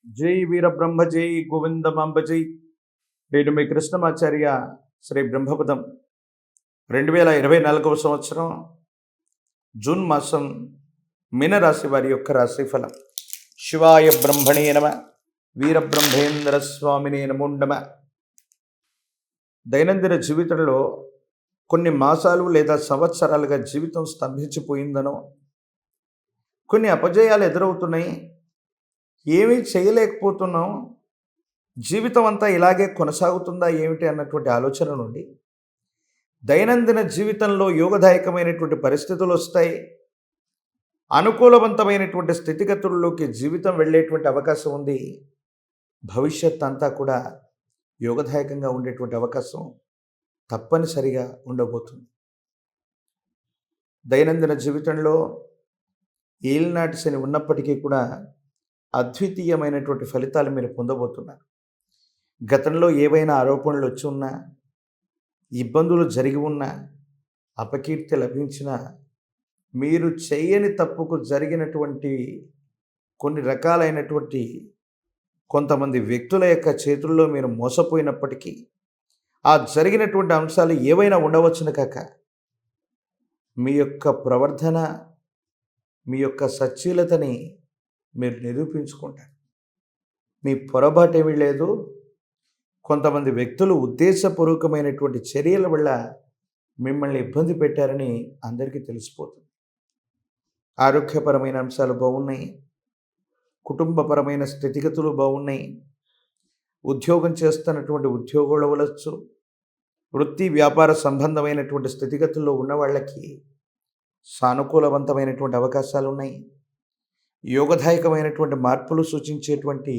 జై వీరబ్రహ్మ జై గోవిందమాంబ జై. నేను మీ కృష్ణమాచార్య. శ్రీ బ్రహ్మపదం 2024 సంవత్సరం జూన్ మాసం మీనరాశి వారి యొక్క రాశిఫలం. శివాయ బ్రహ్మణే నమ. వీరబ్రహ్మేంద్ర స్వామినే నమో నమ. దైనందిన జీవితంలో కొన్ని మాసాలు లేదా సంవత్సరాలుగా జీవితం స్తంభించిపోయిందనో, కొన్ని అపజయాలు ఎదురవుతున్నాయి, ఏమీ చేయలేకపోతున్నాం, జీవితం అంతా ఇలాగే కొనసాగుతుందా ఏమిటి అన్నటువంటి ఆలోచన నుండి దైనందిన జీవితంలో యోగదాయకమైనటువంటి పరిస్థితులు వస్తాయి. అనుకూలవంతమైనటువంటి స్థితిగతుల్లోకి జీవితం వెళ్ళేటువంటి అవకాశం ఉంది. భవిష్యత్ అంతా కూడా యోగదాయకంగా ఉండేటువంటి అవకాశం తప్పనిసరిగా ఉండబోతుంది. దైనందిన జీవితంలో ఏలినాటి శని ఉన్నప్పటికీ కూడా అద్వితీయమైనటువంటి ఫలితాలు మీరు పొందబోతున్నారు. గతంలో ఏవైనా ఆరోపణలు వచ్చి ఉన్నా, ఇబ్బందులు జరిగి ఉన్నా, అపకీర్తి లభించినా, మీరు చేయని తప్పుకు జరిగినటువంటి కొన్ని రకాలైనటువంటి కొంతమంది వ్యక్తుల యొక్క చేతుల్లో మీరు మోసపోయినప్పటికీ, ఆ జరిగినటువంటి అంశాలు ఏవైనా ఉండవచ్చును కాక, మీ యొక్క ప్రవర్ధన, మీ యొక్క సచ్చీలతని మీరు నిరూపించుకుంటారు. మీ పొరపాటు ఏమీ లేదు. కొంతమంది వ్యక్తులు ఉద్దేశపూర్వకమైనటువంటి చర్యల వల్ల మిమ్మల్ని ఇబ్బంది పెట్టారని అందరికీ తెలిసిపోతుంది. ఆరోగ్యపరమైన అంశాలు బాగున్నాయి. కుటుంబపరమైన స్థితిగతులు బాగున్నాయి. ఉద్యోగం చేస్తున్నటువంటి ఉద్యోగులు అవ్వచ్చు, వృత్తి వ్యాపార సంబంధమైనటువంటి స్థితిగతుల్లో ఉన్న వాళ్ళకి సానుకూలవంతమైనటువంటి అవకాశాలు ఉన్నాయి. యోగదాయకమైనటువంటి మార్పులు సూచించేటువంటి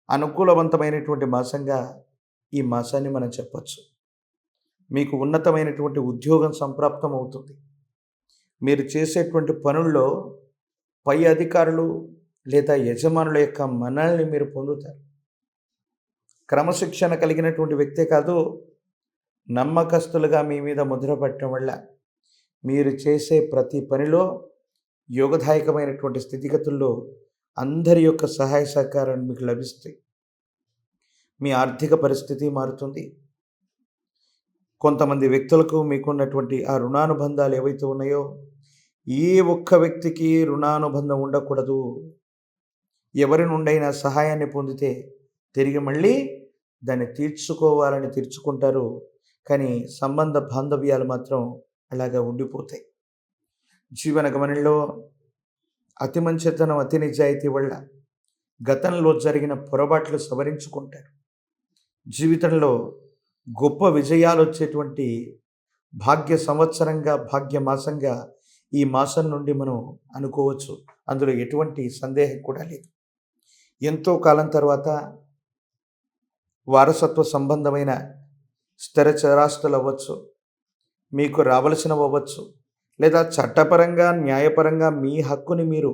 అనుకూలవంతమైనటువంటి మాసంగా ఈ మాసాన్ని మనం చెప్పచ్చు. మీకు ఉన్నతమైనటువంటి ఉద్యోగం సంప్రాప్తం అవుతుంది. మీరు చేసేటువంటి పనుల్లో పై అధికారులు లేదా యజమానుల యొక్క మన్ననల్ని మీరు పొందుతారు. క్రమశిక్షణ కలిగినటువంటి వ్యక్తే కాదు, నమ్మకస్తులుగా మీ మీద ముద్ర పట్టడం వల్ల మీరు చేసే ప్రతి పనిలో యోగదాయకమైనటువంటి స్థితిగతుల్లో అందరి యొక్క సహాయ సహకారాలు మీకు లభిస్తాయి. మీ ఆర్థిక పరిస్థితి మారుతుంది. కొంతమంది వ్యక్తులకు మీకున్నటువంటి ఆ రుణానుబంధాలు ఏవైతే ఉన్నాయో, ఏ ఒక్క వ్యక్తికి రుణానుబంధం ఉండకూడదు. ఎవరి నుండైనా సహాయాన్ని పొందితే తిరిగి మళ్ళీ దాన్ని తీర్చుకోవాలని తీర్చుకుంటారు. కానీ సంబంధ బాంధవ్యాలు మాత్రం అలాగా ఉండిపోతాయి. జీవన గమనంలో అతి మంచితనం, అతి నిజాయితీ వల్ల గతంలో జరిగిన పొరపాట్లు సవరించుకుంటారు. జీవితంలో గొప్ప విజయాలు వచ్చేటువంటి భాగ్య సంవత్సరంగా, భాగ్య మాసంగా ఈ మాసం నుండి మనం అనుకోవచ్చు. అందులో ఎటువంటి సందేహం కూడా లేదు. ఎంతో కాలం తర్వాత వారసత్వ సంబంధమైన స్థిర చరాస్తులు అవ్వచ్చు, మీకు రావలసినవి అవ్వచ్చు, లేదా చట్టపరంగా, న్యాయపరంగా మీ హక్కుని మీరు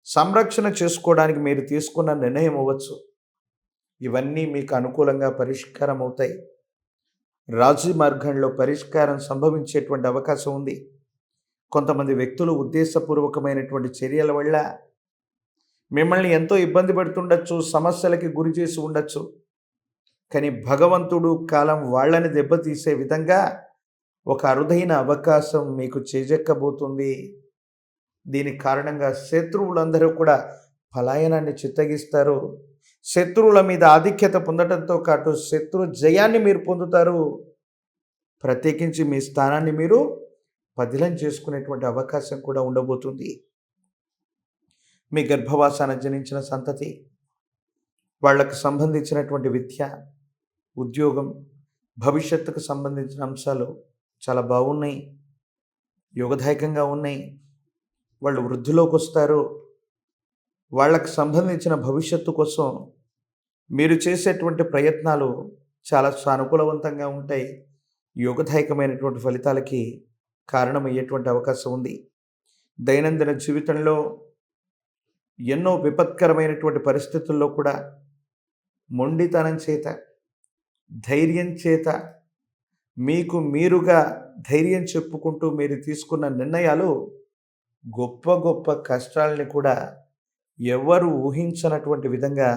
సంరక్షణ చేసుకోవడానికి మీరు తీసుకున్న నిర్ణయం అవ్వచ్చు. ఇవన్నీ మీకు అనుకూలంగా పరిష్కారం అవుతాయి. రాజీ మార్గంలో పరిష్కారం సంభవించేటువంటి అవకాశం ఉంది. కొంతమంది వ్యక్తులు ఉద్దేశపూర్వకమైనటువంటి చర్యల వల్ల మిమ్మల్ని ఎంతో ఇబ్బంది పెడుతుండొచ్చు, సమస్యలకి గురి చేసి ఉండొచ్చు. కానీ భగవంతుడు కాలం వాళ్ళని దెబ్బతీసే విధంగా ఒక అరుదైన అవకాశం మీకు చేజెక్కబోతుంది. దీనికి కారణంగా శత్రువులందరూ కూడా పలాయనాన్ని చిత్తగిస్తారు. శత్రువుల మీద ఆధిక్యత పొందడంతో పాటు శత్రు జయాన్ని మీరు పొందుతారు. ప్రత్యేకించి మీ స్థానాన్ని మీరు పదిలం చేసుకునేటువంటి అవకాశం కూడా ఉండబోతుంది. మీ గర్భవాసాన జనించిన సంతతి, వాళ్లకు సంబంధించినటువంటి విద్య, ఉద్యోగం, భవిష్యత్తుకు సంబంధించిన అంశాలు చాలా బాగున్నాయి, యోగదాయకంగా ఉన్నాయి. వాళ్ళు వృద్ధిలోకి వస్తారు. వాళ్ళకు సంబంధించిన భవిష్యత్తు కోసం మీరు చేసేటువంటి ప్రయత్నాలు చాలా సానుకూలవంతంగా ఉంటాయి. యోగదాయకమైనటువంటి ఫలితాలకి కారణమయ్యేటువంటి అవకాశం ఉంది. దైనందిన జీవితంలో ఎన్నో విపత్కరమైనటువంటి పరిస్థితుల్లో కూడా మొండితనం చేత, ధైర్యం చేత, మీకు మీరుగా ధైర్యం చెప్పుకుంటూ మీరు తీసుకున్న నిర్ణయాలు గొప్ప గొప్ప కష్టాలని కూడా ఎవరు ఊహించనటువంటి విధంగా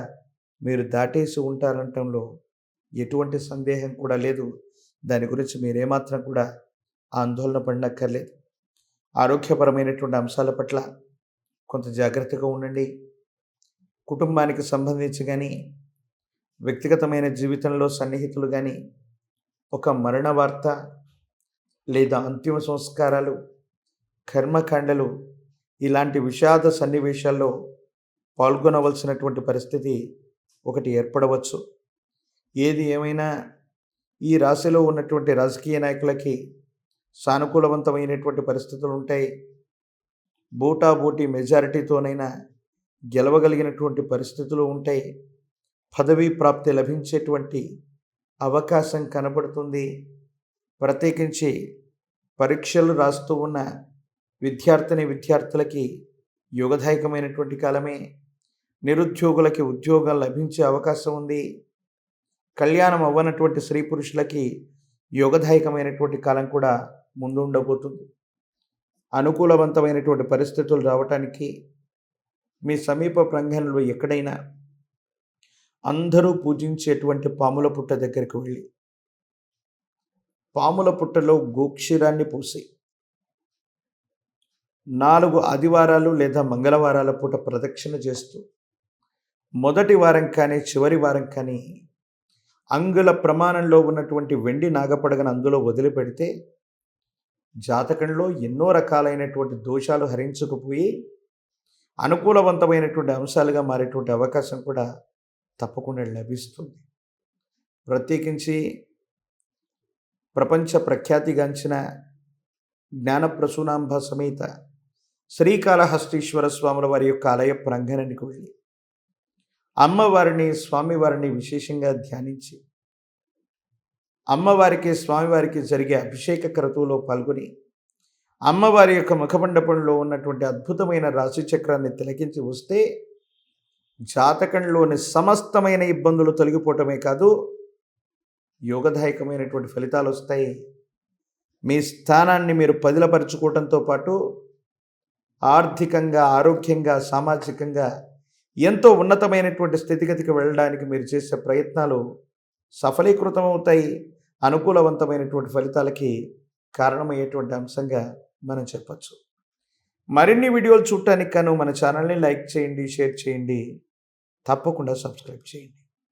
మీరు దాటేసి ఉంటారనటంలో ఎటువంటి సందేహం కూడా లేదు. దాని గురించి మీరేమాత్రం కూడా ఆందోళన పడనక్కర్లేదు. ఆరోగ్యపరమైనటువంటి అంశాల పట్ల కొంత జాగ్రత్తగా ఉండండి. కుటుంబానికి సంబంధించి కానీ, వ్యక్తిగతమైన జీవితంలో సన్నిహితులు కానీ ఒక మరణ వార్త లేదా అంతిమ సంస్కారాలు, కర్మకాండలు ఇలాంటి విషాద సన్నివేశాల్లో పాల్గొనవలసినటువంటి పరిస్థితి ఒకటి ఏర్పడవచ్చు. ఏది ఏమైనా ఈ రాశిలో ఉన్నటువంటి రాజకీయ నాయకులకి సానుకూలవంతమైనటువంటి పరిస్థితులు ఉంటాయి. బోటాబోటీ మెజారిటీతోనైనా గెలవగలిగినటువంటి పరిస్థితులు ఉంటాయి. పదవీ ప్రాప్తి లభించేటువంటి అవకాశం కనబడుతుంది. ప్రత్యేకించి పరీక్షలు రాస్తూ ఉన్న విద్యార్థులకి యోగదాయకమైనటువంటి కాలమే. నిరుద్యోగులకి ఉద్యోగం లభించే అవకాశం ఉంది. కళ్యాణం అవ్వనటువంటి స్త్రీ పురుషులకి యోగదాయకమైనటువంటి కాలం కూడా ముందు ఉండబోతుంది. అనుకూలవంతమైనటువంటి పరిస్థితులు రావటానికి మీ సమీప ప్రాంగణంలో ఎక్కడైనా అందరూ పూజించేటువంటి పాముల పుట్ట దగ్గరికి వెళ్ళి పాముల పుట్టలో గోక్షీరాన్ని పోసి 4 ఆదివారాలు లేదా మంగళవారాల పూట ప్రదక్షిణ చేస్తూ మొదటి వారం కానీ చివరి వారం కానీ అంగుళ ప్రమాణంలో ఉన్నటువంటి వెండి నాగపడగను అందులో వదిలిపెడితే జాతకంలో ఎన్నో రకాలైనటువంటి దోషాలు హరించుకుపోయి అనుకూలవంతమైనటువంటి అంశాలుగా మారేటువంటి అవకాశం కూడా తప్పకుండా లభిస్తుంది. ప్రత్యేకించి ప్రపంచ ప్రఖ్యాతిగాంచిన జ్ఞానప్రసూనాంబ సమేత శ్రీకాళహస్తీశ్వర స్వాముల వారి యొక్క ఆలయ ప్రాంగణానికి వెళ్ళి అమ్మవారిని స్వామివారిని విశేషంగా ధ్యానించి అమ్మవారికి స్వామివారికి జరిగే అభిషేక క్రతువులో పాల్గొని అమ్మవారి యొక్క ముఖమండపంలో ఉన్నటువంటి అద్భుతమైన రాశి చక్రాన్ని తిలకించి వస్తే జాతకంలోని సమస్తమైన ఇబ్బందులు తొలగిపోవటమే కాదు, యోగదాయకమైనటువంటి ఫలితాలు వస్తాయి. మీ స్థానాన్ని మీరు పదిలపరుచుకోవడంతో పాటు ఆర్థికంగా, ఆరోగ్యంగా, సామాజికంగా ఎంతో ఉన్నతమైనటువంటి స్థితిగతికి వెళ్ళడానికి మీరు చేసే ప్రయత్నాలు సఫలీకృతమవుతాయి. అనుకూలవంతమైనటువంటి ఫలితాలకి కారణమయ్యేటువంటి అంశంగా మనం చెప్పచ్చు. మరిన్ని వీడియోలు చూడటానికి గాను మన ఛానల్ని లైక్ చేయండి, షేర్ చేయండి, తప్పకుండా సబ్స్క్రైబ్ చేయండి.